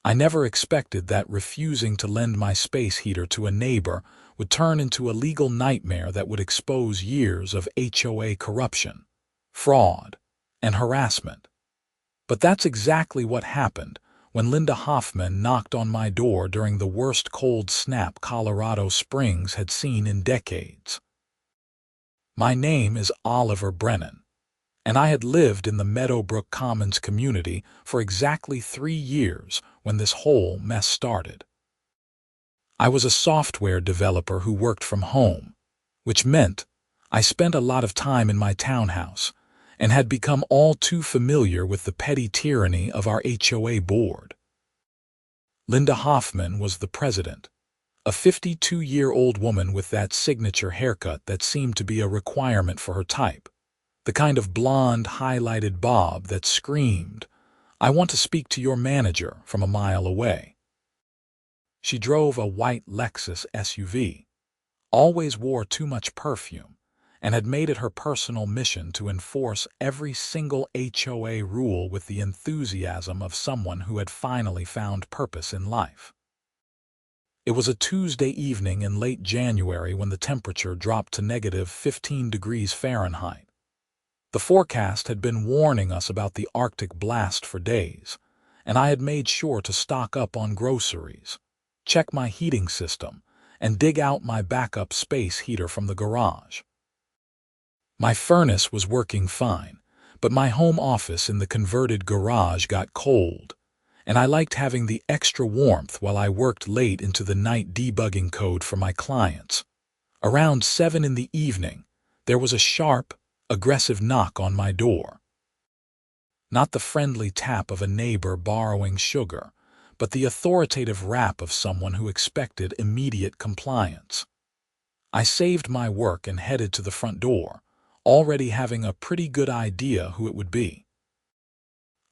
I never expected that refusing to lend my space heater to a neighbor would turn into a legal nightmare that would expose years of HOA corruption, fraud, and harassment. But that's exactly what happened when Linda Hoffmann knocked on my door during the worst cold snap Colorado Springs had seen in decades. My name is Oliver Brennan, and I had lived in the Meadowbrook Commons community for exactly 3 years when this whole mess started. I was a software developer who worked from home, which meant I spent a lot of time in my townhouse and had become all too familiar with the petty tyranny of our HOA board. Linda Hoffmann was the president, a 52-year-old woman with that signature haircut that seemed to be a requirement for her type, the kind of blonde, highlighted bob that screamed, "I want to speak to your manager," from a mile away. She drove a white Lexus SUV, always wore too much perfume, and had made it her personal mission to enforce every single HOA rule with the enthusiasm of someone who had finally found purpose in life. It was a Tuesday evening in late January when the temperature dropped to -15 degrees Fahrenheit. The forecast had been warning us about the Arctic blast for days, and I had made sure to stock up on groceries, check my heating system, and dig out my backup space heater from the garage. My furnace was working fine, but my home office in the converted garage got cold, and I liked having the extra warmth while I worked late into the night debugging code for my clients. Around 7 in the evening, there was a sharp, aggressive knock on my door. Not the friendly tap of a neighbor borrowing sugar, but the authoritative rap of someone who expected immediate compliance. I saved my work and headed to the front door, already having a pretty good idea who it would be.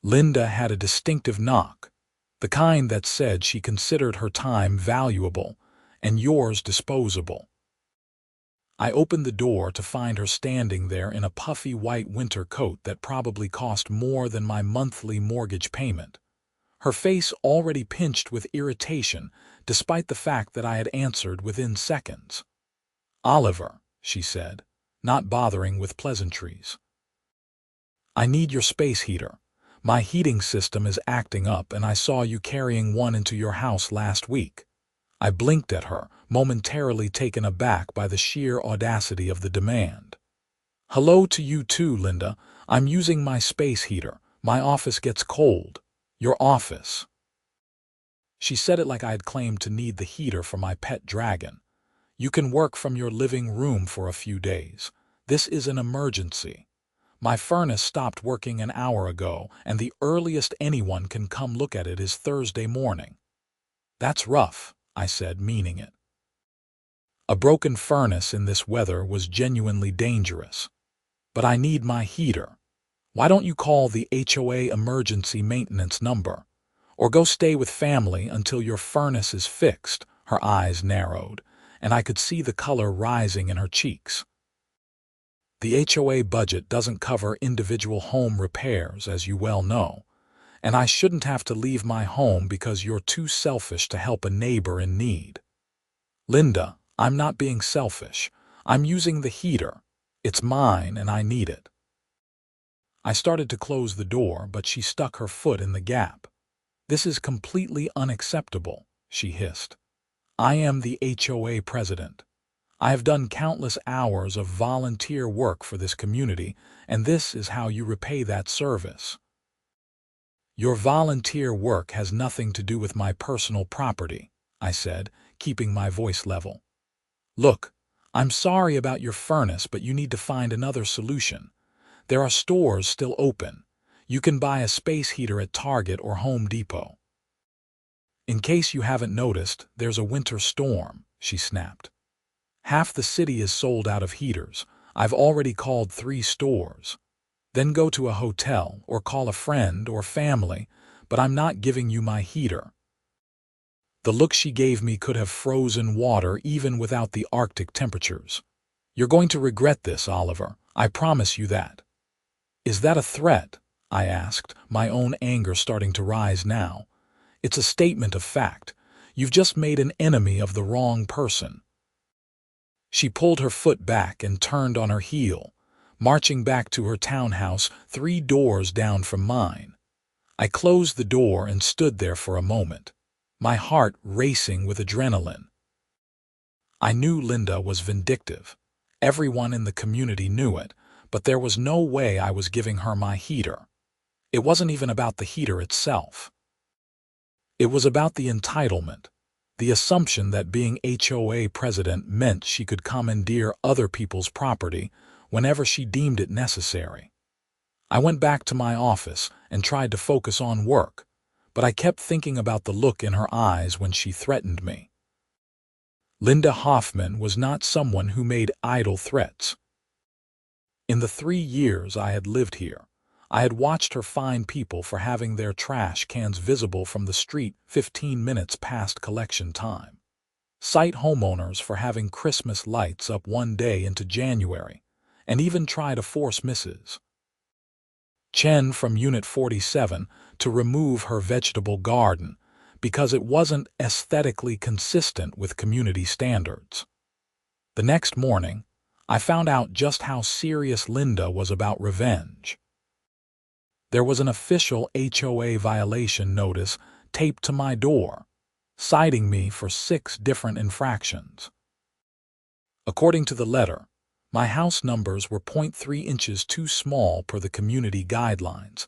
Linda had a distinctive knock, the kind that said she considered her time valuable and yours disposable. I opened the door to find her standing there in a puffy white winter coat that probably cost more than my monthly mortgage payment, her face already pinched with irritation despite the fact that I had answered within seconds. "Oliver," she said, not bothering with pleasantries. "I need your space heater. My heating system is acting up and I saw you carrying one into your house last week." I blinked at her, momentarily taken aback by the sheer audacity of the demand. "Hello to you too, Linda. I'm using my space heater. My office gets cold." "Your office?" She said it like I had claimed to need the heater for my pet dragon. "You can work from your living room for a few days. This is an emergency. My furnace stopped working an hour ago, and the earliest anyone can come look at it is Thursday morning." "That's rough," I said, meaning it. A broken furnace in this weather was genuinely dangerous. "But I need my heater. Why don't you call the HOA emergency maintenance number? Or go stay with family until your furnace is fixed?" Her eyes narrowed, and I could see the color rising in her cheeks. The HOA budget doesn't cover individual home repairs, as you well know, and I shouldn't have to leave my home because you're too selfish to help a neighbor in need. "Linda, I'm not being selfish. I'm using the heater. It's mine and I need it." I started to close the door, but she stuck her foot in the gap. "This is completely unacceptable," she hissed. "I am the HOA president. I have done countless hours of volunteer work for this community, and this is how you repay that service." "Your volunteer work has nothing to do with my personal property," I said, keeping my voice level. "Look, I'm sorry about your furnace, but you need to find another solution. There are stores still open. You can buy a space heater at Target or Home Depot." "In case you haven't noticed, there's a winter storm," she snapped. "Half the city is sold out of heaters. I've already called 3 stores. Then go to a hotel or call a friend or family, but I'm not giving you my heater." The look she gave me could have frozen water even without the Arctic temperatures. "You're going to regret this, Oliver. I promise you that." "Is that a threat?" I asked, my own anger starting to rise now. It's a statement of fact. You've just made an enemy of the wrong person." She pulled her foot back and turned on her heel, marching back to her townhouse 3 doors down from mine. I closed the door and stood there for a moment, my heart racing with adrenaline. I knew Linda was vindictive. Everyone in the community knew it, but there was no way I was giving her my heater. It wasn't even about the heater itself. It was about the entitlement, the assumption that being HOA president meant she could commandeer other people's property whenever she deemed it necessary. I went back to my office and tried to focus on work, but I kept thinking about the look in her eyes when she threatened me. Linda Hoffmann was not someone who made idle threats. In the 3 years I had lived here, I had watched her fine people for having their trash cans visible from the street 15 minutes past collection time, cite homeowners for having Christmas lights up one day into January, and even try to force Mrs. Chen from Unit 47 to remove her vegetable garden because it wasn't aesthetically consistent with community standards. The next morning, I found out just how serious Linda was about revenge. There was an official HOA violation notice taped to my door, citing me for 6 different infractions. According to the letter, my house numbers were 0.3 inches too small per the community guidelines.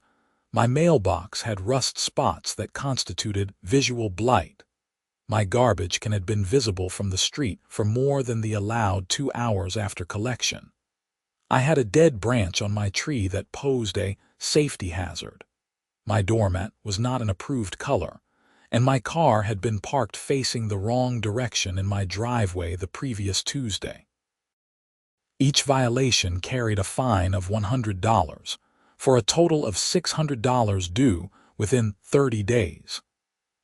My mailbox had rust spots that constituted visual blight. My garbage can had been visible from the street for more than the allowed 2 hours after collection. I had a dead branch on my tree that posed a safety hazard. My doormat was not an approved color, and my car had been parked facing the wrong direction in my driveway the previous Tuesday. Each violation carried a fine of $100, for a total of $600 due within 30 days.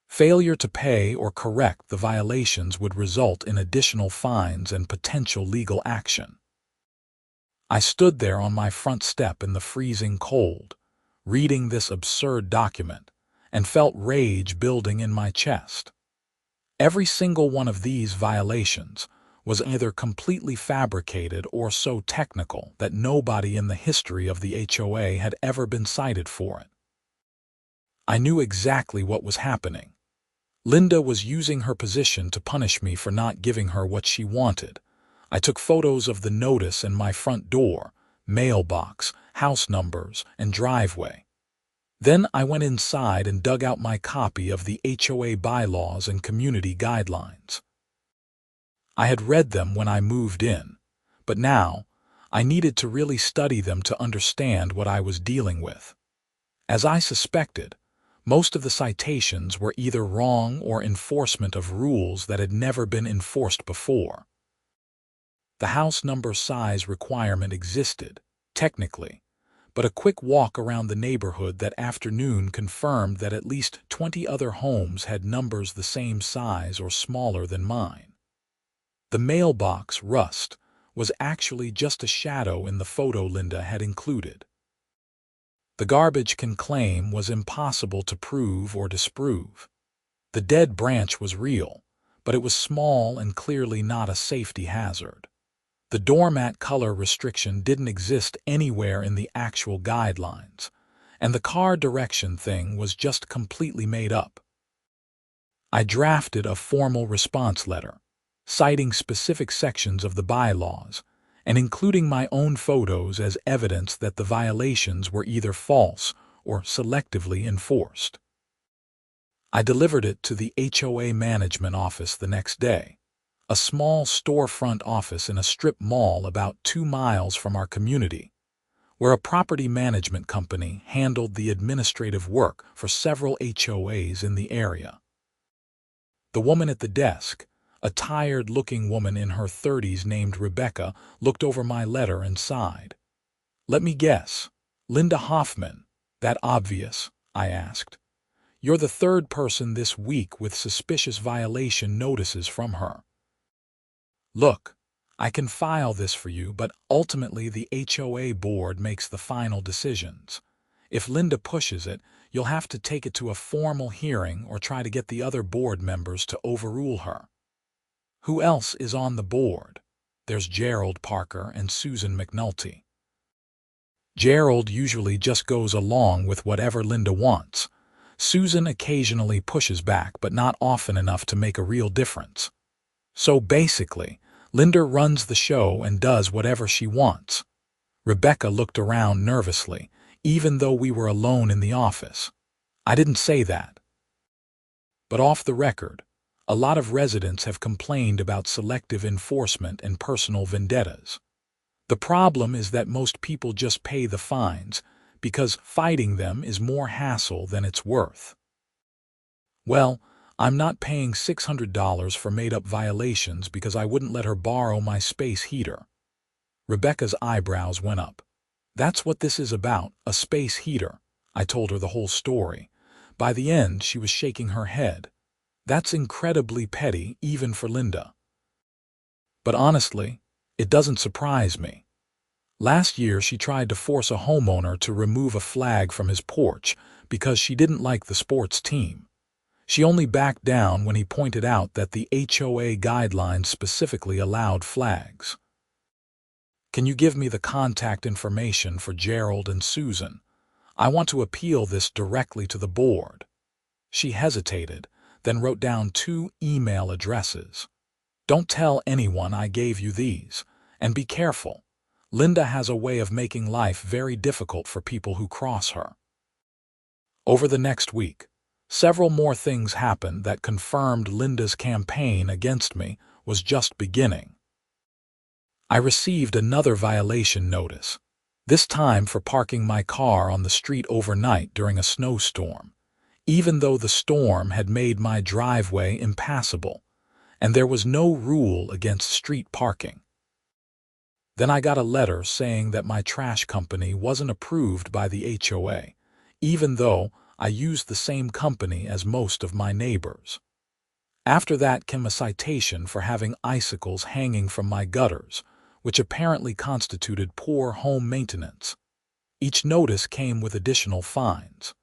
Failure to pay or correct the violations would result in additional fines and potential legal action. I stood there on my front step in the freezing cold, reading this absurd document, and felt rage building in my chest. Every single one of these violations was either completely fabricated or so technical that nobody in the history of the HOA had ever been cited for it. I knew exactly what was happening. Linda was using her position to punish me for not giving her what she wanted. I took photos of the notice and my front door, mailbox, house numbers, and driveway. Then I went inside and dug out my copy of the HOA bylaws and community guidelines. I had read them when I moved in, but now I needed to really study them to understand what I was dealing with. As I suspected, most of the citations were either wrong or enforcement of rules that had never been enforced before. The house number size requirement existed, technically, but a quick walk around the neighborhood that afternoon confirmed that at least 20 other homes had numbers the same size or smaller than mine. The mailbox rust was actually just a shadow in the photo Linda had included. The garbage can claim was impossible to prove or disprove. The dead branch was real, but it was small and clearly not a safety hazard. The doormat color restriction didn't exist anywhere in the actual guidelines, and the car direction thing was just completely made up. I drafted a formal response letter, citing specific sections of the bylaws, and including my own photos as evidence that the violations were either false or selectively enforced. I delivered it to the HOA management office the next day, a small storefront office in a strip mall about 2 miles from our community, where a property management company handled the administrative work for several HOAs in the area. The woman at the desk, a tired-looking woman in her 30s named Rebecca, looked over my letter and sighed. "Let me guess. Linda Hoffmann. That obvious?" I asked. "You're the 3rd person this week with suspicious violation notices from her. Look, I can file this for you, but ultimately the HOA board makes the final decisions. If Linda pushes it, You'll have to take it to a formal hearing or try to get the other board members to overrule her. Who else is on the board? There's Gerald Parker and Susan McNulty. Gerald usually just goes along with whatever Linda wants. Susan occasionally pushes back, but not often enough to make a real difference. So basically, Linda runs the show and does whatever she wants. Rebecca looked around nervously, even though we were alone in the office. I didn't say that. But off the record, a lot of residents have complained about selective enforcement and personal vendettas. The problem is that most people just pay the fines because fighting them is more hassle than it's worth. Well, I'm not paying $600 for made-up violations because I wouldn't let her borrow my space heater. Rebecca's eyebrows went up. That's what this is about, a space heater. I told her the whole story. By the end, she was shaking her head. That's incredibly petty, even for Linda. But honestly, it doesn't surprise me. Last year, she tried to force a homeowner to remove a flag from his porch because she didn't like the sports team. She only backed down when he pointed out that the HOA guidelines specifically allowed flags. Can you give me the contact information for Gerald and Susan? I want to appeal this directly to the board. She hesitated, then wrote down 2 email addresses. Don't tell anyone I gave you these, and be careful. Linda has a way of making life very difficult for people who cross her. Over the next week, several more things happened that confirmed Linda's campaign against me was just beginning. I received another violation notice, this time for parking my car on the street overnight during a snowstorm, even though the storm had made my driveway impassable, and there was no rule against street parking. Then I got a letter saying that my trash company wasn't approved by the HOA, even though I used the same company as most of my neighbors. After that came a citation for having icicles hanging from my gutters, which apparently constituted poor home maintenance. Each notice came with additional fines.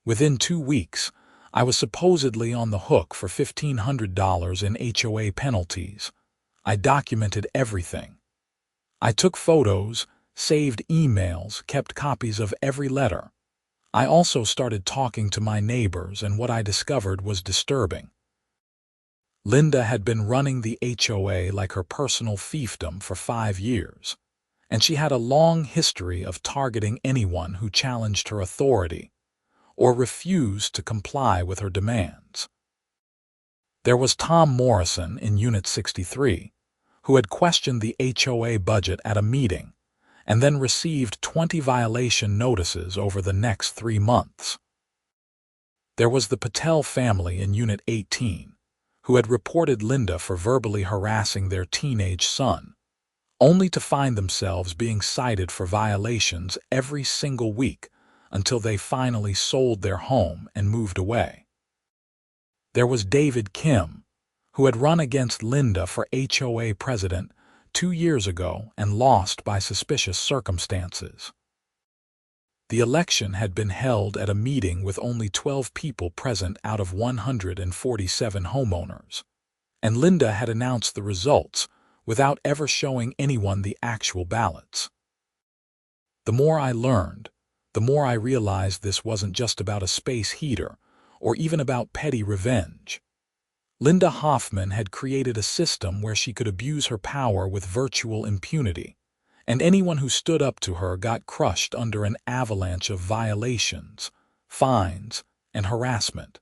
Within 2 weeks, I was supposedly on the hook for $1,500 in HOA penalties. I documented everything. I took photos, saved emails, kept copies of every letter. I also started talking to my neighbors, and what I discovered was disturbing. Linda had been running the HOA like her personal fiefdom for 5 years, and she had a long history of targeting anyone who challenged her authority or refused to comply with her demands. There was Tom Morrison in Unit 63, who had questioned the HOA budget at a meeting and then received 20 violation notices over the next 3 months. There was the Patel family in Unit 18, who had reported Linda for verbally harassing their teenage son, only to find themselves being cited for violations every single week until they finally sold their home and moved away. There was David Kim, who had run against Linda for HOA president 2 years ago and lost by suspicious circumstances. The election had been held at a meeting with only 12 people present out of 147 homeowners, and Linda had announced the results without ever showing anyone the actual ballots. The more I learned, the more I realized this wasn't just about a space heater or even about petty revenge. Linda Hoffmann had created a system where she could abuse her power with virtual impunity, and anyone who stood up to her got crushed under an avalanche of violations, fines, and harassment.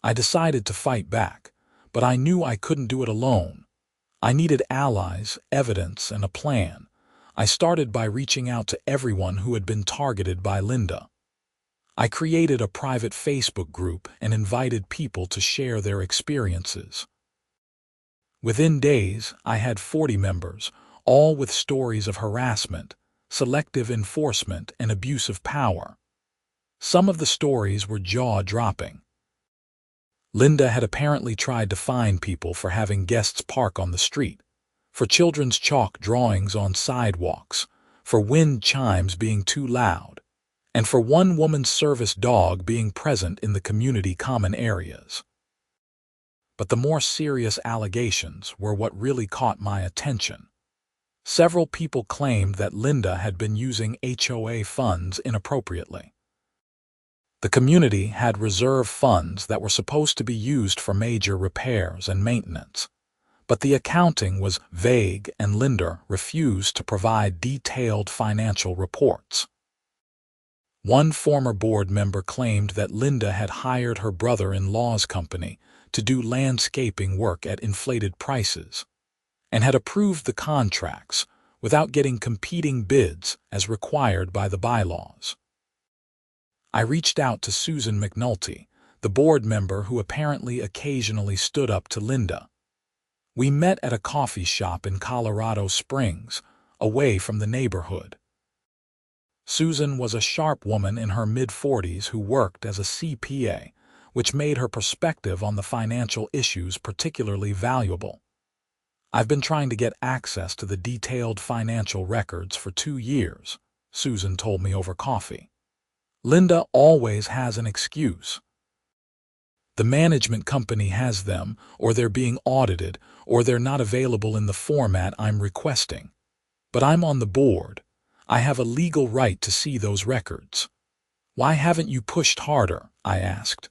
I decided to fight back, but I knew I couldn't do it alone. I needed allies, evidence, and a plan. I started by reaching out to everyone who had been targeted by Linda. I created a private Facebook group and invited people to share their experiences. Within days, I had 40 members, all with stories of harassment, selective enforcement, and abuse of power. Some of the stories were jaw-dropping. Linda had apparently tried to fine people for having guests park on the street, for children's chalk drawings on sidewalks, for wind chimes being too loud, and for one woman's service dog being present in the community common areas. But the more serious allegations were what really caught my attention. Several people claimed that Linda had been using HOA funds inappropriately. The community had reserve funds that were supposed to be used for major repairs and maintenance, but the accounting was vague and Linda refused to provide detailed financial reports. One former board member claimed that Linda had hired her brother-in-law's company to do landscaping work at inflated prices, and had approved the contracts without getting competing bids as required by the bylaws. I reached out to Susan McNulty, the board member who apparently occasionally stood up to Linda. We met at a coffee shop in Colorado Springs, away from the neighborhood. Susan was a sharp woman in her mid-40s who worked as a CPA, which made her perspective on the financial issues particularly valuable. "I've been trying to get access to the detailed financial records for 2 years," Susan told me over coffee. "Linda always has an excuse. The management company has them, or they're being audited, or they're not available in the format I'm requesting. But I'm on the board. I have a legal right to see those records. Why haven't you pushed harder?" I asked.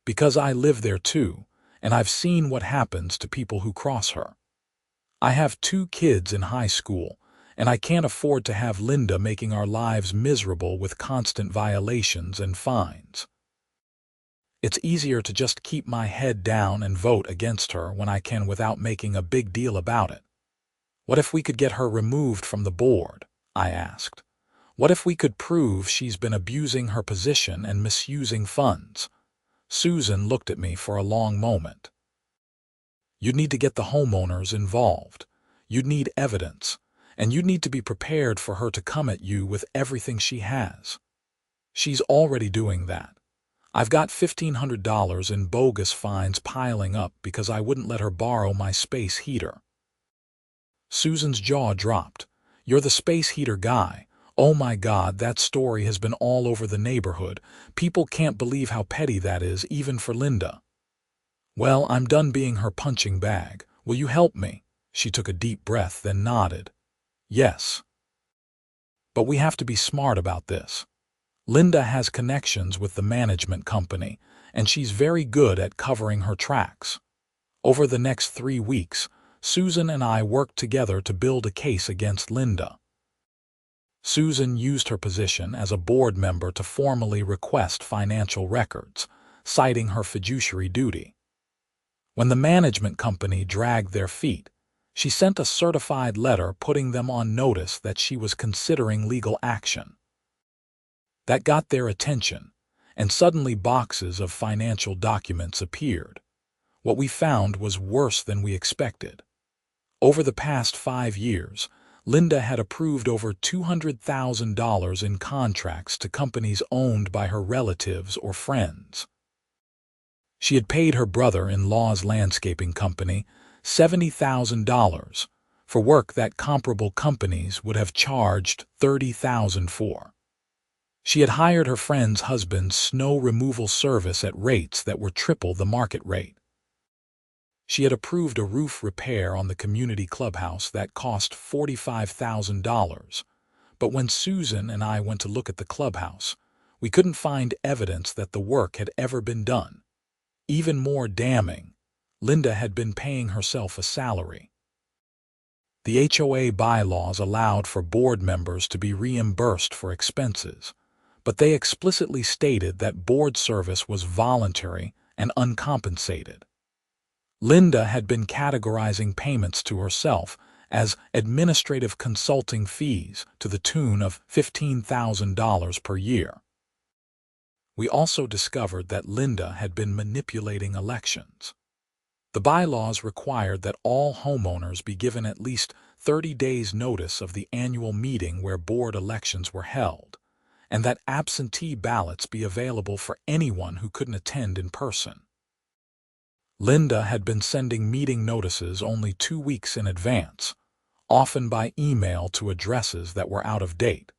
"Because I live there too, and I've seen what happens to people who cross her. I have 2 kids in high school, and I can't afford to have Linda making our lives miserable with constant violations and fines. It's easier to just keep my head down and vote against her when I can without making a big deal about it. What if we could get her removed from the board?" I asked. "What if we could prove she's been abusing her position and misusing funds?" Susan looked at me for a long moment. "You'd need to get the homeowners involved. You'd need evidence, and you'd need to be prepared for her to come at you with everything she has. She's already doing that. I've got $1,500 in bogus fines piling up because I wouldn't let her borrow my space heater." Susan's jaw dropped. "You're the space heater guy. Oh my God, that story has been all over the neighborhood. People can't believe how petty that is, even for Linda." "Well, I'm done being her punching bag. Will you help me?" She took a deep breath, then nodded. "Yes. But we have to be smart about this. Linda has connections with the management company, and she's very good at covering her tracks. Over the next 3 weeks, Susan and I worked together to build a case against Linda." Susan used her position as a board member to formally request financial records, citing her fiduciary duty. When the management company dragged their feet, she sent a certified letter putting them on notice that she was considering legal action. That got their attention, and suddenly boxes of financial documents appeared. What we found was worse than we expected. Over the past 5 years, Linda had approved over $200,000 in contracts to companies owned by her relatives or friends. She had paid her brother-in-law's landscaping company $70,000 for work that comparable companies would have charged $30,000 for. She had hired her friend's husband's snow removal service at rates that were triple the market rate. She had approved a roof repair on the community clubhouse that cost $45,000, but when Susan and I went to look at the clubhouse, we couldn't find evidence that the work had ever been done. Even more damning, Linda had been paying herself a salary. The HOA bylaws allowed for board members to be reimbursed for expenses, but they explicitly stated that board service was voluntary and uncompensated. Linda had been categorizing payments to herself as administrative consulting fees to the tune of $15,000 per year. We also discovered that Linda had been manipulating elections. The bylaws required that all homeowners be given at least 30 days' notice of the annual meeting where board elections were held, and that absentee ballots be available for anyone who couldn't attend in person. Linda had been sending meeting notices only 2 weeks in advance, often by email to addresses that were out of date,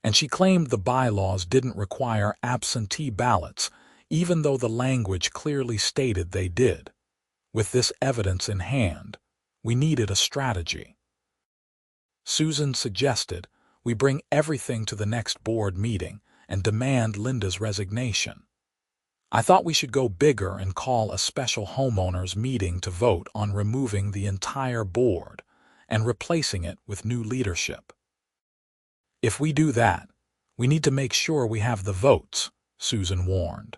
and she claimed the bylaws didn't require absentee ballots, even though the language clearly stated they did. With this evidence in hand, we needed a strategy. Susan suggested we bring everything to the next board meeting and demand Linda's resignation. I thought we should go bigger and call a special homeowners meeting to vote on removing the entire board and replacing it with new leadership. If we do that, we need to make sure we have the votes, Susan warned.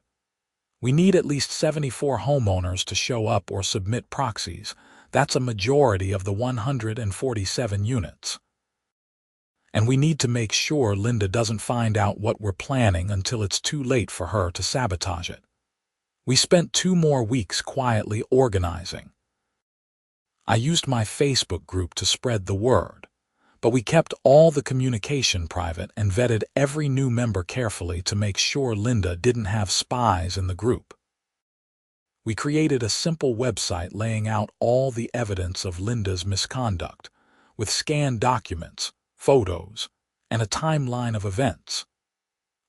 We need at least 74 homeowners to show up or submit proxies. That's a majority of the 147 units. And we need to make sure Linda doesn't find out what we're planning until it's too late for her to sabotage it. We spent 2 more weeks quietly organizing. I used my Facebook group to spread the word, but we kept all the communication private and vetted every new member carefully to make sure Linda didn't have spies in the group. We created a simple website laying out all the evidence of Linda's misconduct, with scanned documents, photos, and a timeline of events.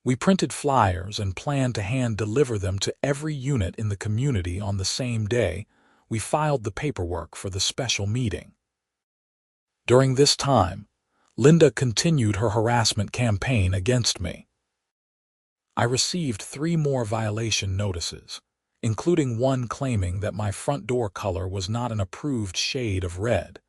We printed flyers and planned to hand-deliver them to every unit in the community on the same day we filed the paperwork for the special meeting. During this time, Linda continued her harassment campaign against me. I received 3 more violation notices, including one claiming that my front door color was not an approved shade of red,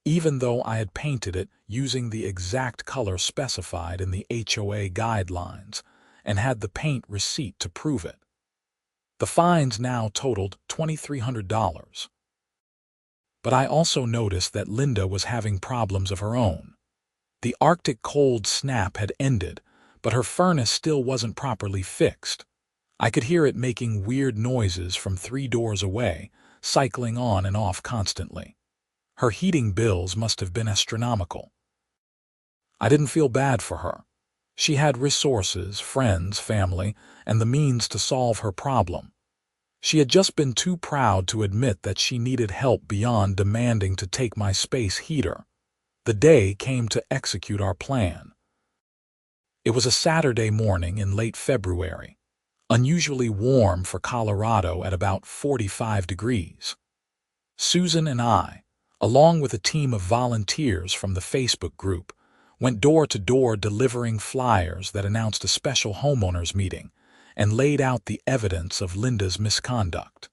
even though I had painted it using the exact color specified in the HOA guidelines and had the paint receipt to prove it. The fines now totaled $2,300. But I also noticed that Linda was having problems of her own. The Arctic cold snap had ended, but her furnace still wasn't properly fixed. I could hear it making weird noises from 3 doors away, cycling on and off constantly. Her heating bills must have been astronomical. I didn't feel bad for her. She had resources, friends, family, and the means to solve her problem. She had just been too proud to admit that she needed help beyond demanding to take my space heater. The day came to execute our plan. It was a Saturday morning in late February, unusually warm for Colorado at about 45 degrees. Susan and I, along with a team of volunteers from the Facebook group, went door to door delivering flyers that announced a special homeowners meeting and laid out the evidence of Linda's misconduct.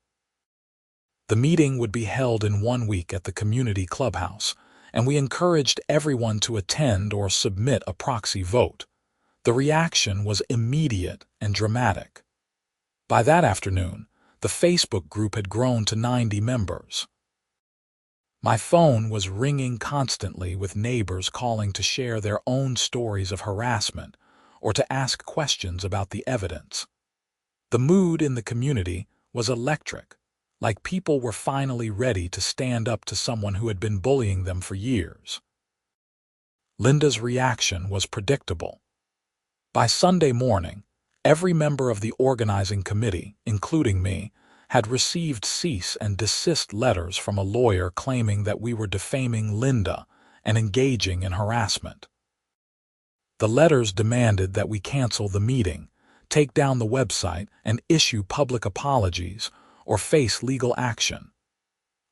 The meeting would be held in 1 week at the community clubhouse, and we encouraged everyone to attend or submit a proxy vote. The reaction was immediate and dramatic. By that afternoon, the Facebook group had grown to 90 members. My phone was ringing constantly with neighbors calling to share their own stories of harassment or to ask questions about the evidence. The mood in the community was electric, like people were finally ready to stand up to someone who had been bullying them for years. Linda's reaction was predictable. By Sunday morning, every member of the organizing committee, including me, had received cease and desist letters from a lawyer claiming that we were defaming Linda and engaging in harassment. The letters demanded that we cancel the meeting, take down the website, and issue public apologies or face legal action.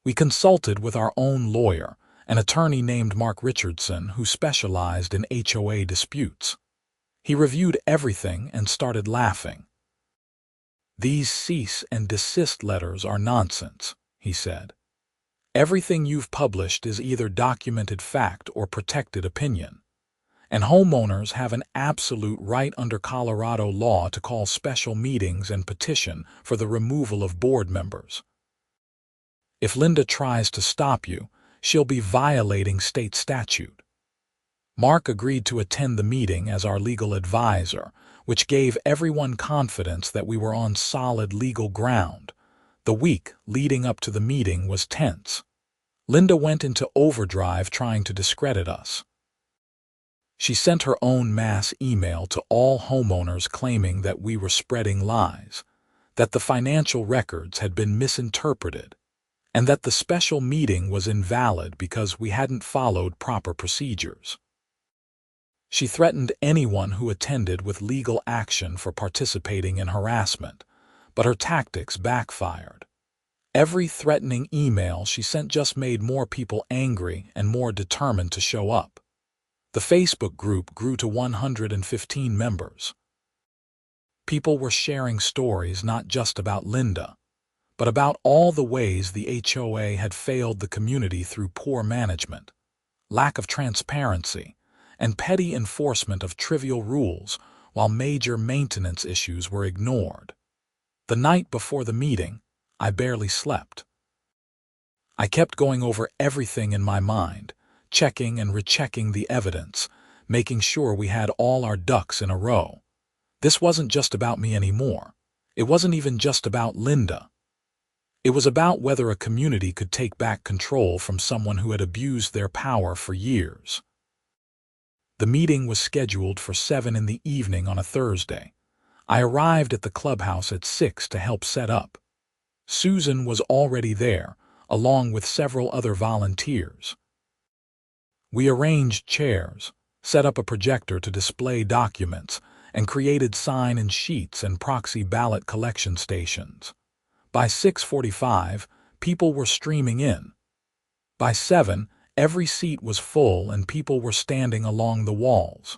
We consulted with our own lawyer, an attorney named Mark Richardson who specialized in HOA disputes. He reviewed everything and started laughing. "These cease and desist letters are nonsense," he said. "Everything you've published is either documented fact or protected opinion, and homeowners have an absolute right under Colorado law to call special meetings and petition for the removal of board members. If Linda tries to stop you, she'll be violating state statute." Mark agreed to attend the meeting as our legal advisor, which gave everyone confidence that we were on solid legal ground. The week leading up to the meeting was tense. Linda went into overdrive trying to discredit us. She sent her own mass email to all homeowners claiming that we were spreading lies, that the financial records had been misinterpreted, and that the special meeting was invalid because we hadn't followed proper procedures. She threatened anyone who attended with legal action for participating in harassment, but her tactics backfired. Every threatening email she sent just made more people angry and more determined to show up. The Facebook group grew to 115 members. People were sharing stories not just about Linda, but about all the ways the HOA had failed the community through poor management, lack of transparency, and petty enforcement of trivial rules, while major maintenance issues were ignored. The night before the meeting, I barely slept. I kept going over everything in my mind, checking and rechecking the evidence, making sure we had all our ducks in a row. This wasn't just about me anymore. It wasn't even just about Linda. It was about whether a community could take back control from someone who had abused their power for years. The meeting was scheduled for 7 in the evening on a Thursday. I arrived at the clubhouse at 6 to help set up. Susan was already there, along with several other volunteers. We arranged chairs, set up a projector to display documents, and created sign-in sheets and proxy ballot collection stations. By 6:45, people were streaming in. By 7, every seat was full and people were standing along the walls.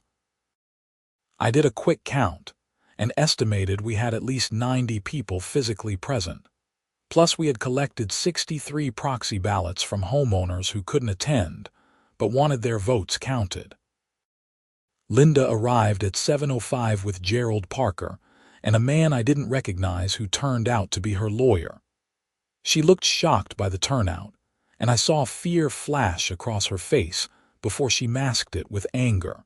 I did a quick count and estimated we had at least 90 people physically present. Plus, we had collected 63 proxy ballots from homeowners who couldn't attend, but wanted their votes counted. Linda arrived at 7:05 with Gerald Parker and a man I didn't recognize who turned out to be her lawyer. She looked shocked by the turnout, and I saw fear flash across her face before she masked it with anger.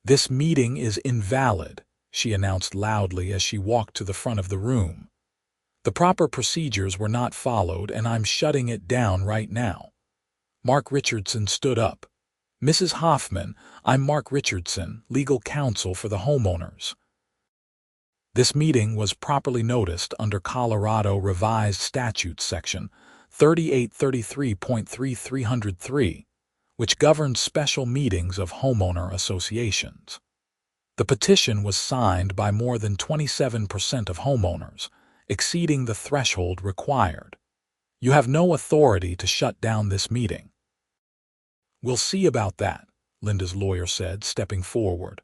"This meeting is invalid," she announced loudly as she walked to the front of the room. "The proper procedures were not followed, and I'm shutting it down right now." Mark Richardson stood up. "Mrs. Hoffmann, I'm Mark Richardson, legal counsel for the homeowners." This meeting was properly noticed under Colorado Revised Statutes Section 3833.3303, which governs special meetings of homeowner associations. The petition was signed by more than 27% of homeowners, exceeding the threshold required. You have no authority to shut down this meeting. "We'll see about that," Linda's lawyer said, stepping forward.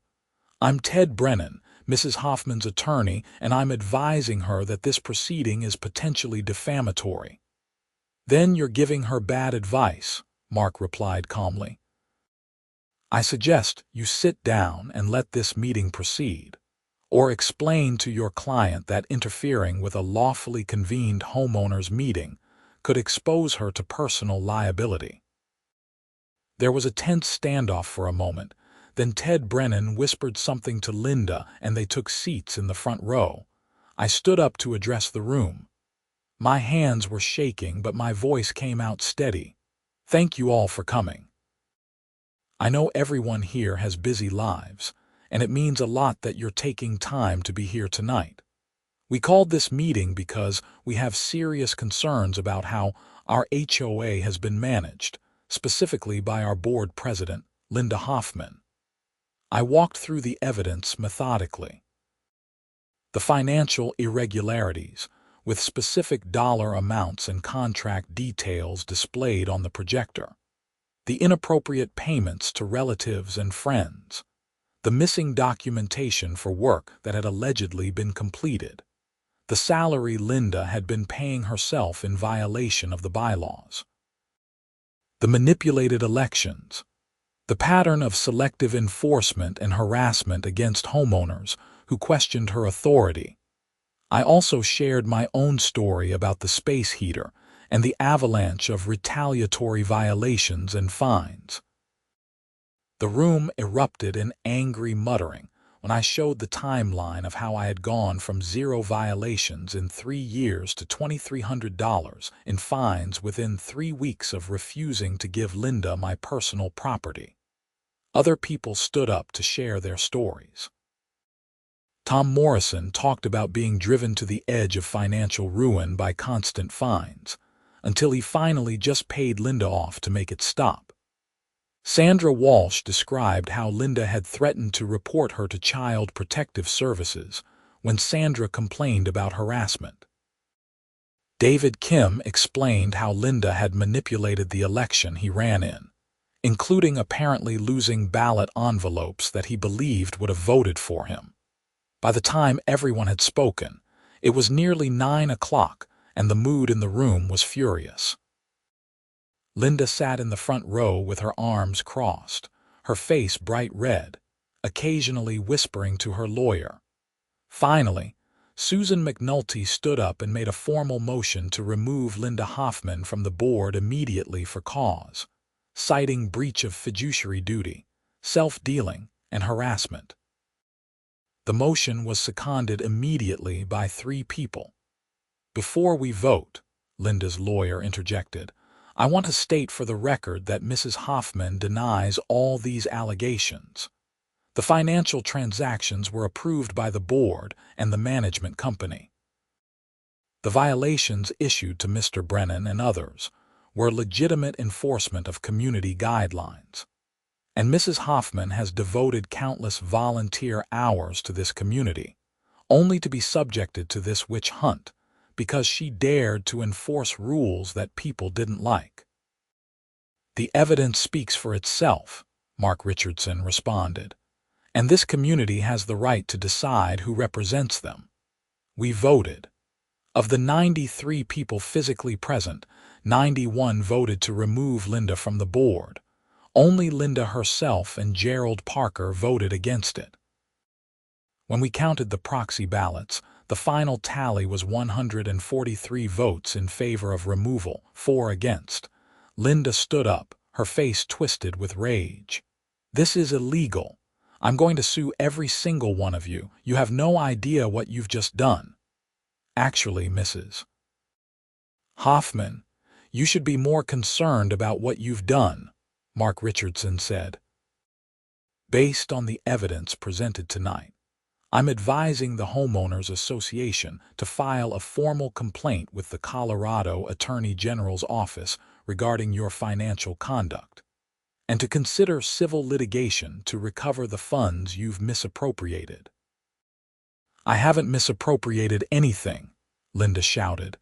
"I'm Ted Brennan, Mrs. Hoffmann's attorney, and I'm advising her that this proceeding is potentially defamatory." "Then you're giving her bad advice," Mark replied calmly. "I suggest you sit down and let this meeting proceed, or explain to your client that interfering with a lawfully convened homeowners meeting could expose her to personal liability." There was a tense standoff for a moment. Then Ted Brennan whispered something to Linda and they took seats in the front row. I stood up to address the room. My hands were shaking, but my voice came out steady. "Thank you all for coming. I know everyone here has busy lives, and it means a lot that you're taking time to be here tonight. We called this meeting because we have serious concerns about how our HOA has been managed, specifically by our board president, Linda Hoffmann." I walked through the evidence methodically. The financial irregularities, with specific dollar amounts and contract details displayed on the projector. The inappropriate payments to relatives and friends. The missing documentation for work that had allegedly been completed. The salary Linda had been paying herself in violation of the bylaws. The manipulated elections. The pattern of selective enforcement and harassment against homeowners who questioned her authority. I also shared my own story about the space heater and the avalanche of retaliatory violations and fines. The room erupted in angry muttering when I showed the timeline of how I had gone from 0 violations in 3 years to $2,300 in fines within 3 weeks of refusing to give Linda my personal property. Other people stood up to share their stories. Tom Morrison talked about being driven to the edge of financial ruin by constant fines, until he finally just paid Linda off to make it stop. Sandra Walsh described how Linda had threatened to report her to Child Protective Services when Sandra complained about harassment. David Kim explained how Linda had manipulated the election he ran in, including apparently losing ballot envelopes that he believed would have voted for him. By the time everyone had spoken, it was nearly 9 o'clock, and the mood in the room was furious. Linda sat in the front row with her arms crossed, her face bright red, occasionally whispering to her lawyer. Finally, Susan McNulty stood up and made a formal motion to remove Linda Hoffmann from the board immediately for cause, citing breach of fiduciary duty, self-dealing, and harassment. The motion was seconded immediately by 3 people. "Before we vote," Linda's lawyer interjected, "I want to state for the record that Mrs. Hoffmann denies all these allegations. The financial transactions were approved by the board and the management company. The violations issued to Mr. Brennan and others were legitimate enforcement of community guidelines. And Mrs. Hoffmann has devoted countless volunteer hours to this community, only to be subjected to this witch hunt because she dared to enforce rules that people didn't like." "The evidence speaks for itself," Mark Richardson responded, "and this community has the right to decide who represents them. We voted. Of the 93 people physically present, 91 voted to remove Linda from the board. Only Linda herself and Gerald Parker voted against it. When we counted the proxy ballots, the final tally was 143 votes in favor of removal, 4 against. Linda stood up, her face twisted with rage. "This is illegal. I'm going to sue every single one of you. You have no idea what you've just done." "Actually, Mrs. Hoffmann, you should be more concerned about what you've done," Mark Richardson said. "Based on the evidence presented tonight, I'm advising the Homeowners Association to file a formal complaint with the Colorado Attorney General's office regarding your financial conduct, and to consider civil litigation to recover the funds you've misappropriated." "I haven't misappropriated anything," Linda shouted.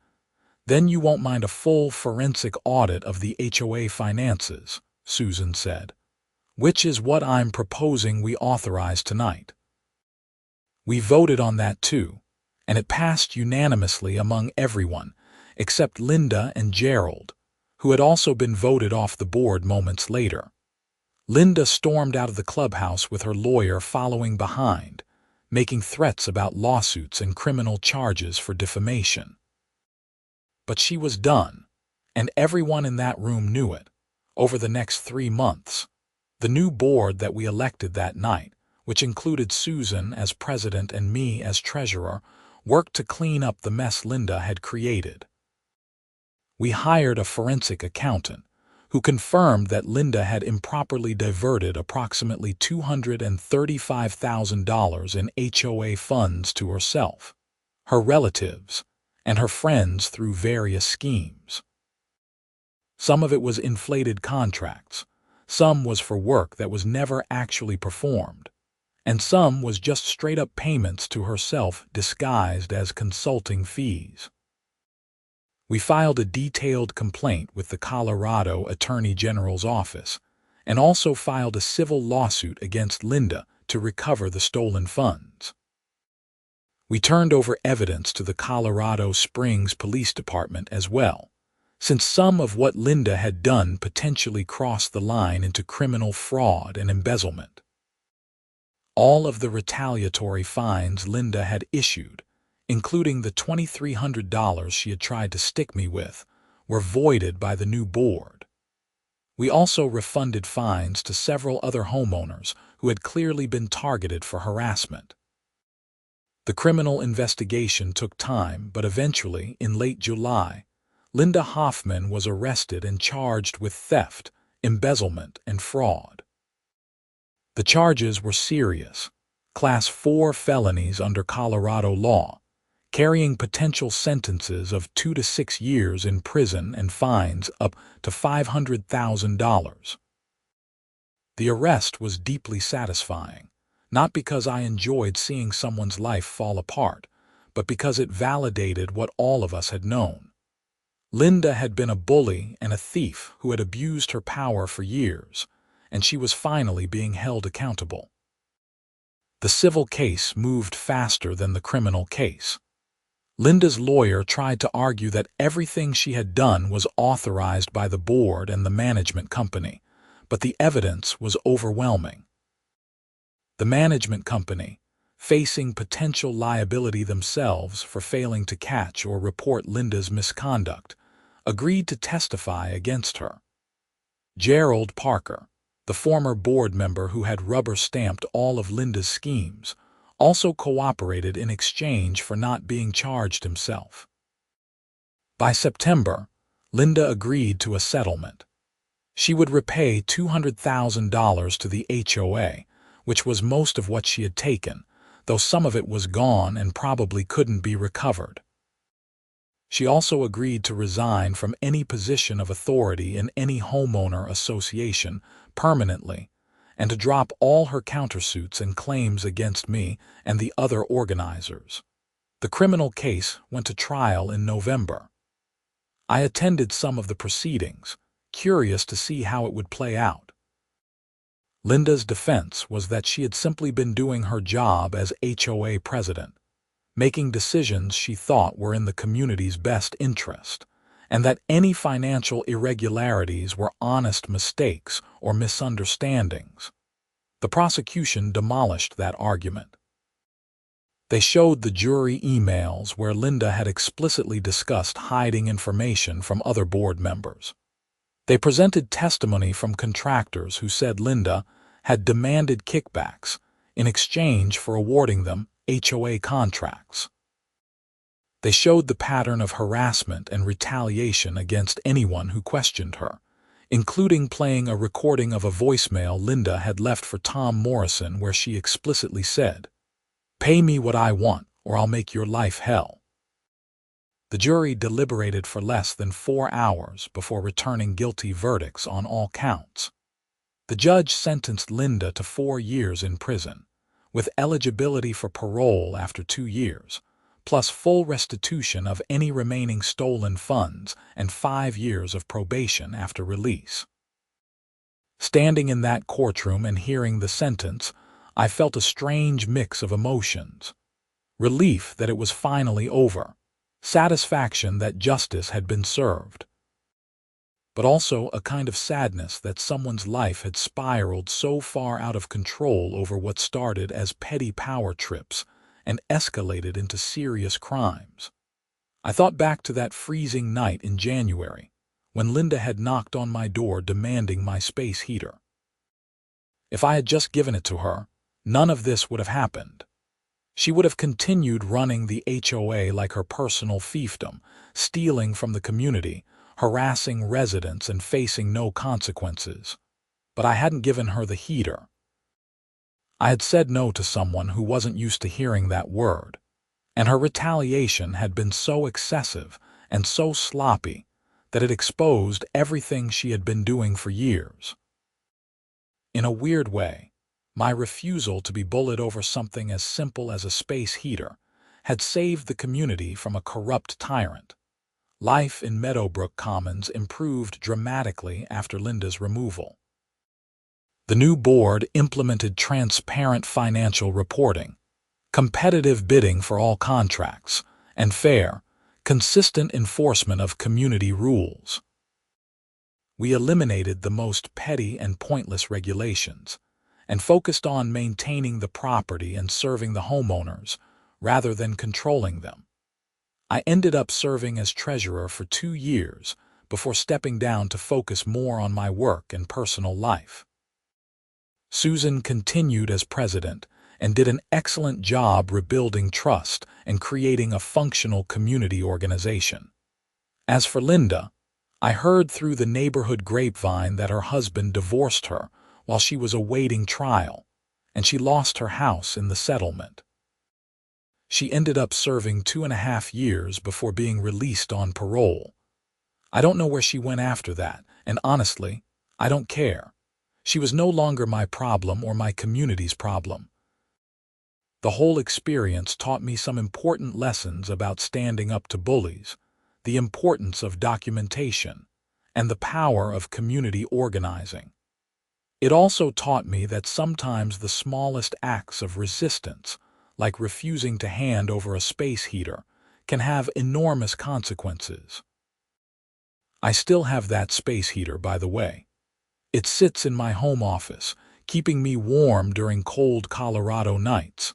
"Then you won't mind a full forensic audit of the HOA finances," Susan said, "which is what I'm proposing we authorize tonight." "We voted on that too, and it passed unanimously among everyone, except Linda and Gerald, who had also been voted off the board moments later." Linda stormed out of the clubhouse with her lawyer following behind, making threats about lawsuits and criminal charges for defamation. But she was done, and everyone in that room knew it. Over the next 3 months, the new board that we elected that night, which included Susan as president and me as treasurer, worked to clean up the mess Linda had created. We hired a forensic accountant who confirmed that Linda had improperly diverted approximately $235,000 in HOA funds to herself, her relatives, and her friends through various schemes. Some of it was inflated contracts, some was for work that was never actually performed, and some was just straight-up payments to herself disguised as consulting fees. We filed a detailed complaint with the Colorado Attorney General's office, and also filed a civil lawsuit against Linda to recover the stolen funds. We turned over evidence to the Colorado Springs Police Department as well, since some of what Linda had done potentially crossed the line into criminal fraud and embezzlement. All of the retaliatory fines Linda had issued, including the $2,300 she had tried to stick me with, were voided by the new board. We also refunded fines to several other homeowners who had clearly been targeted for harassment. The criminal investigation took time, but eventually, in late July, Linda Hoffmann was arrested and charged with theft, embezzlement, and fraud. The charges were serious, Class 4 felonies under Colorado law, carrying potential sentences of 2 to 6 years in prison and fines up to $500,000. The arrest was deeply satisfying, not because I enjoyed seeing someone's life fall apart, but because it validated what all of us had known. Linda had been a bully and a thief who had abused her power for years, and she was finally being held accountable. The civil case moved faster than the criminal case. Linda's lawyer tried to argue that everything she had done was authorized by the board and the management company, but the evidence was overwhelming. The management company, facing potential liability themselves for failing to catch or report Linda's misconduct, agreed to testify against her. Gerald Parker, the former board member who had rubber-stamped all of Linda's schemes, also cooperated in exchange for not being charged himself. By September, Linda agreed to a settlement. She would repay $200,000 to the HOA, which was most of what she had taken, though some of it was gone and probably couldn't be recovered. She also agreed to resign from any position of authority in any homeowner association permanently, and to drop all her countersuits and claims against me and the other organizers. The criminal case went to trial in November. I attended some of the proceedings, curious to see how it would play out. Linda's defense was that she had simply been doing her job as HOA president, making decisions she thought were in the community's best interest, and that any financial irregularities were honest mistakes or misunderstandings. The prosecution demolished that argument. They showed the jury emails where Linda had explicitly discussed hiding information from other board members. They presented testimony from contractors who said Linda had demanded kickbacks in exchange for awarding them HOA contracts. They showed the pattern of harassment and retaliation against anyone who questioned her, including playing a recording of a voicemail Linda had left for Tom Morrison where she explicitly said, "Pay me what I want or I'll make your life hell." The jury deliberated for less than 4 hours before returning guilty verdicts on all counts. The judge sentenced Linda to 4 years in prison, with eligibility for parole after 2 years, plus full restitution of any remaining stolen funds and 5 years of probation after release. Standing in that courtroom and hearing the sentence, I felt a strange mix of emotions. Relief that it was finally over, satisfaction that justice had been served, but also a kind of sadness that someone's life had spiraled so far out of control over what started as petty power trips and escalated into serious crimes. I thought back to that freezing night in January, when Linda had knocked on my door demanding my space heater. If I had just given it to her, none of this would have happened. She would have continued running the HOA like her personal fiefdom, stealing from the community, harassing residents and facing no consequences. But I hadn't given her the heater. I had said no to someone who wasn't used to hearing that word, and her retaliation had been so excessive and so sloppy that it exposed everything she had been doing for years. In a weird way, my refusal to be bullied over something as simple as a space heater had saved the community from a corrupt tyrant. Life in Meadowbrook Commons improved dramatically after Linda's removal. The new board implemented transparent financial reporting, competitive bidding for all contracts, and fair, consistent enforcement of community rules. We eliminated the most petty and pointless regulations, and focused on maintaining the property and serving the homeowners, rather than controlling them. I ended up serving as treasurer for 2 years before stepping down to focus more on my work and personal life. Susan continued as president and did an excellent job rebuilding trust and creating a functional community organization. As for Linda, I heard through the neighborhood grapevine that her husband divorced her while she was awaiting trial, and she lost her house in the settlement. She ended up serving 2.5 years before being released on parole. I don't know where she went after that, and honestly, I don't care. She was no longer my problem or my community's problem. The whole experience taught me some important lessons about standing up to bullies, the importance of documentation, and the power of community organizing. It also taught me that sometimes the smallest acts of resistance, like refusing to hand over a space heater, can have enormous consequences. I still have that space heater, by the way. It sits in my home office, keeping me warm during cold Colorado nights.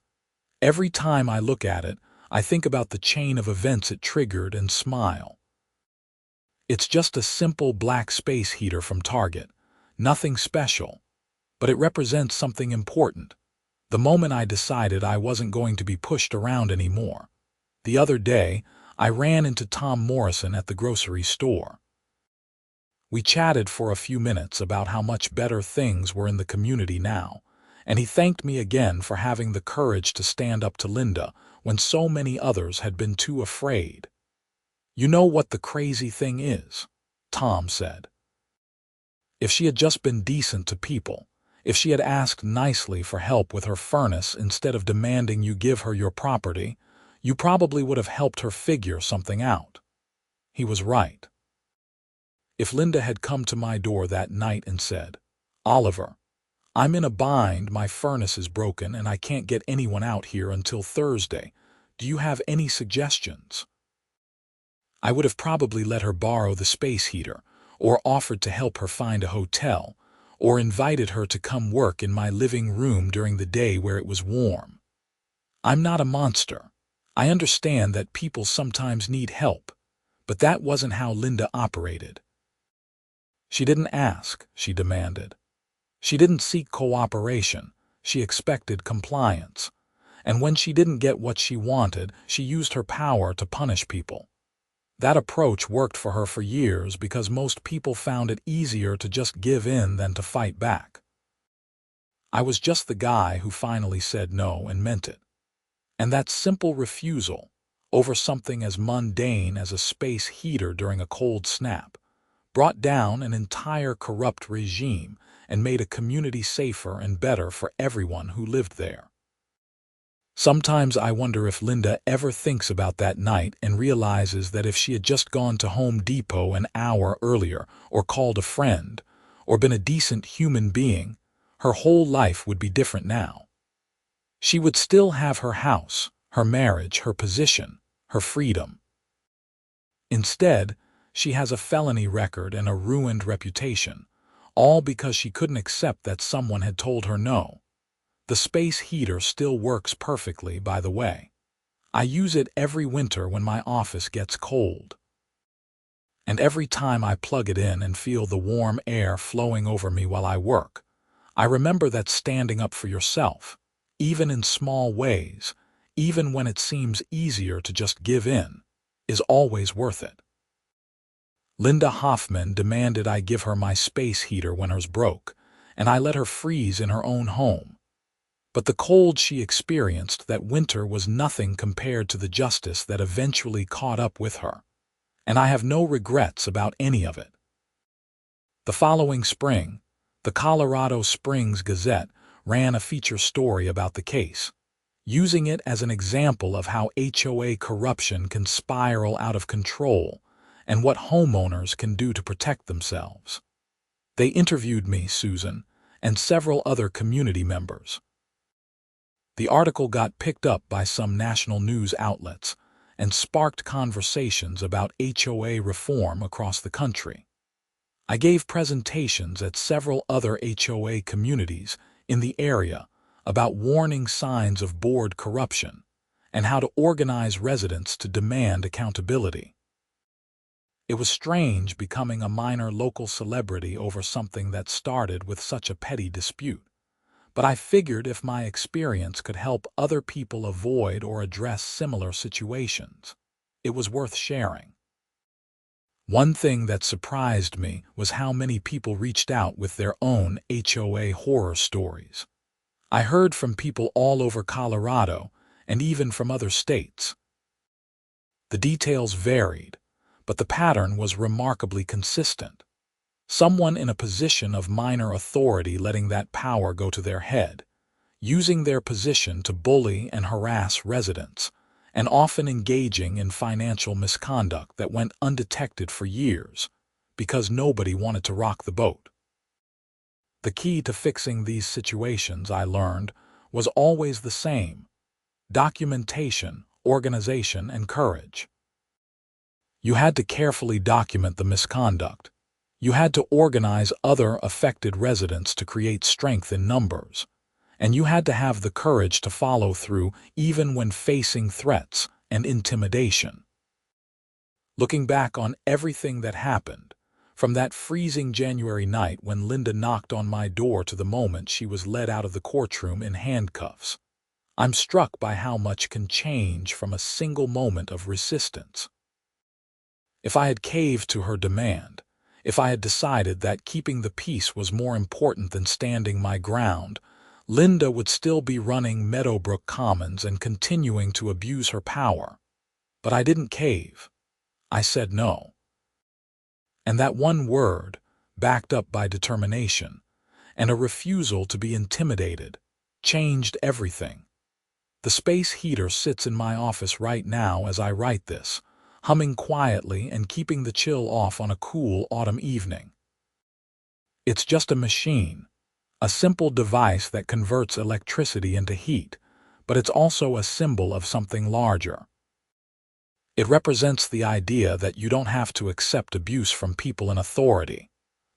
Every time I look at it, I think about the chain of events it triggered and smile. It's just a simple black space heater from Target, nothing special, but it represents something important. The moment I decided I wasn't going to be pushed around anymore. The other day, I ran into Tom Morrison at the grocery store. We chatted for a few minutes about how much better things were in the community now, and he thanked me again for having the courage to stand up to Linda when so many others had been too afraid. "You know what the crazy thing is," Tom said. "If she had just been decent to people, if she had asked nicely for help with her furnace instead of demanding you give her your property, you probably would have helped her figure something out." He was right. If Linda had come to my door that night and said, "Oliver, I'm in a bind, my furnace is broken and I can't get anyone out here until Thursday. Do you have any suggestions?" I would have probably let her borrow the space heater, or offered to help her find a hotel, or invited her to come work in my living room during the day where it was warm. I'm not a monster. I understand that people sometimes need help, but that wasn't how Linda operated. She didn't ask, she demanded. She didn't seek cooperation, she expected compliance. And when she didn't get what she wanted, she used her power to punish people. That approach worked for her for years because most people found it easier to just give in than to fight back. I was just the guy who finally said no and meant it. And that simple refusal, over something as mundane as a space heater during a cold snap, brought down an entire corrupt regime and made a community safer and better for everyone who lived there. Sometimes I wonder if Linda ever thinks about that night and realizes that if she had just gone to Home Depot an hour earlier, or called a friend, or been a decent human being, her whole life would be different now. She would still have her house, her marriage, her position, her freedom. Instead, she has a felony record and a ruined reputation, all because she couldn't accept that someone had told her no. The space heater still works perfectly, by the way. I use it every winter when my office gets cold. And every time I plug it in and feel the warm air flowing over me while I work, I remember that standing up for yourself, even in small ways, even when it seems easier to just give in, is always worth it. Linda Hoffmann demanded I give her my space heater when hers broke, and I let her freeze in her own home. But the cold she experienced that winter was nothing compared to the justice that eventually caught up with her, and I have no regrets about any of it. The following spring, the Colorado Springs Gazette ran a feature story about the case, using it as an example of how HOA corruption can spiral out of control and what homeowners can do to protect themselves. They interviewed me, Susan, and several other community members. The article got picked up by some national news outlets and sparked conversations about HOA reform across the country. I gave presentations at several other HOA communities in the area about warning signs of board corruption and how to organize residents to demand accountability. It was strange becoming a minor local celebrity over something that started with such a petty dispute. But I figured if my experience could help other people avoid or address similar situations, it was worth sharing. One thing that surprised me was how many people reached out with their own HOA horror stories. I heard from people all over Colorado and even from other states. The details varied, but the pattern was remarkably consistent. Someone in a position of minor authority letting that power go to their head, using their position to bully and harass residents, and often engaging in financial misconduct that went undetected for years because nobody wanted to rock the boat. The key to fixing these situations, I learned, was always the same: documentation, organization, and courage. You had to carefully document the misconduct. You had to organize other affected residents to create strength in numbers. And you had to have the courage to follow through even when facing threats and intimidation. Looking back on everything that happened, from that freezing January night when Linda knocked on my door to the moment she was led out of the courtroom in handcuffs, I'm struck by how much can change from a single moment of resistance. If I had caved to her demand, if I had decided that keeping the peace was more important than standing my ground, Linda would still be running Meadowbrook Commons and continuing to abuse her power. But I didn't cave. I said no. And that one word, backed up by determination, and a refusal to be intimidated, changed everything. The space heater sits in my office right now as I write this, humming quietly and keeping the chill off on a cool autumn evening. It's just a machine, a simple device that converts electricity into heat, but it's also a symbol of something larger. It represents the idea that you don't have to accept abuse from people in authority,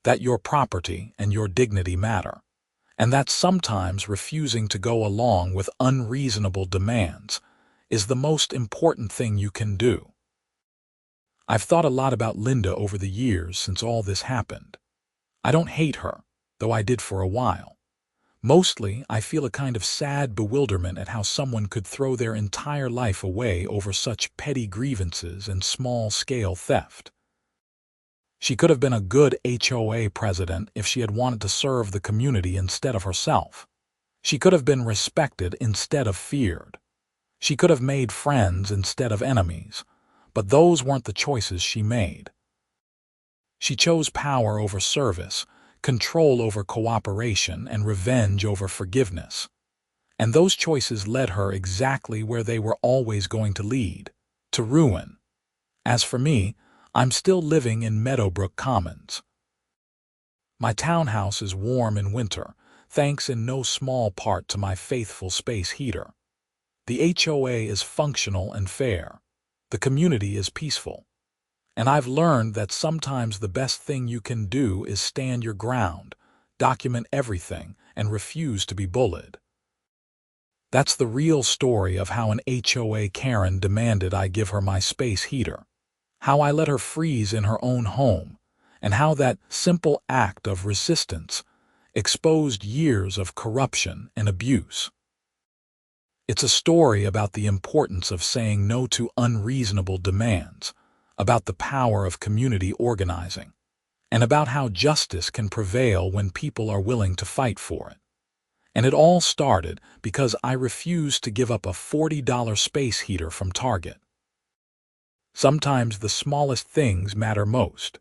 that your property and your dignity matter, and that sometimes refusing to go along with unreasonable demands is the most important thing you can do. I've thought a lot about Linda over the years since all this happened. I don't hate her, though I did for a while. Mostly, I feel a kind of sad bewilderment at how someone could throw their entire life away over such petty grievances and small-scale theft. She could have been a good HOA president if she had wanted to serve the community instead of herself. She could have been respected instead of feared. She could have made friends instead of enemies, but those weren't the choices she made. She chose power over service, control over cooperation, and revenge over forgiveness. And those choices led her exactly where they were always going to lead, to ruin. As for me, I'm still living in Meadowbrook Commons. My townhouse is warm in winter, thanks in no small part to my faithful space heater. The HOA is functional and fair. The community is peaceful. And I've learned that sometimes the best thing you can do is stand your ground, document everything, and refuse to be bullied. That's the real story of how an HOA Karen demanded I give her my space heater, how I let her freeze in her own home, and how that simple act of resistance exposed years of corruption and abuse. It's a story about the importance of saying no to unreasonable demands, about the power of community organizing, and about how justice can prevail when people are willing to fight for it. And it all started because I refused to give up a $40 space heater from Target. Sometimes the smallest things matter most.